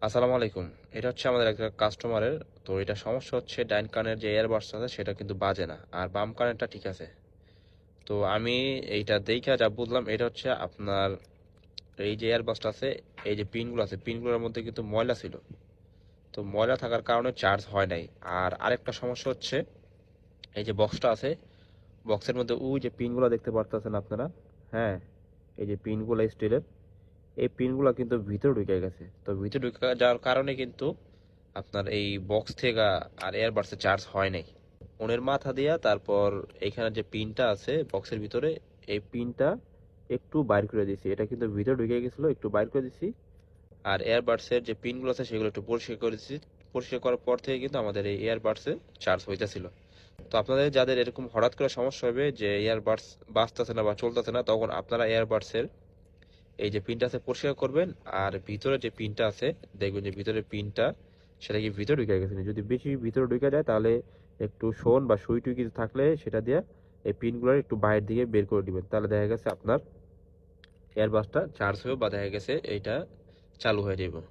আসসালামু আলাইকুম। এটা হচ্ছে আমাদের একটা কাস্টমারের। তো এটা সমস্যা হচ্ছে ডাইন কানের যে এয়ারবাডস আছে সেটা কিন্তু বাজে না, আর বাম কানেরটা ঠিক আছে। তো আমি এইটা দেইখা যা বুঝলাম, এটা হচ্ছে আপনার এই যে এয়ারবাডসটা আছে, এই যে পিনগুলো আছে, পিনগুলোর মধ্যে কিন্তু ময়লা ছিল। তো ময়লা থাকার কারণে চার্জ হয় নাই। আর আরেকটা সমস্যা হচ্ছে, এই যে বক্সটা আছে, বক্সের মধ্যে ওই যে পিনগুলো দেখতে পারতেছেন আপনারা। হ্যাঁ, এই যে পিনগুলো স্টিলের, এই পিনগুলো কিন্তু ভিতরে ঢুকে গেছে। তো ভিতরে ঢুকে যাওয়ার কারণে কিন্তু আপনার এই বক্স থেকে আর এয়ারবাডসে চার্জ হয় নাই। ফোনের মাথা দিয়া তারপর এইখানে যে পিনটা আছে বক্সের ভিতরে, এই পিনটা একটু বাইর করে দিছি। এটা কিন্তু ভিতরে ঢুকে গেছিল, একটু বাইর করে দিছি। আর এয়ারবাডসের যে পিনগুলো আছে সেগুলো একটু পরিষ্কার করে দিছি। পরিষ্কার করার পর থেকে কিন্তু আমাদের এই এয়ারবাডসে চার্জ হইতেছিল। তো আপনাদের যাদের এরকম হঠাৎ করে সমস্যা হবে যে এয়ারবাডস বাজতেছে না বা চলতেছে না, তখন আপনারা এয়ারবাডসের এই যে পিনটা আছে পরিষ্কার করবেন। আর ভিতরে যে পিনটা আছে, দেখবেন যে ভিতরে পিনটা সেটা কি ভিতরে ঢুকে গেছে। যদি বেশি ভিতরে ঢুকে যায় তাহলে একটু শোন বা সুই টুই কিছু থাকলে সেটা দিয়ে এই পিনগুলো একটু বাইরের দিকে বের করে দিবেন। তাহলে দেখা গেছে আপনার এয়ারবাসটা চার্জ হয়ে বা দেখা গেছে এইটা চালু হয়ে যাবে।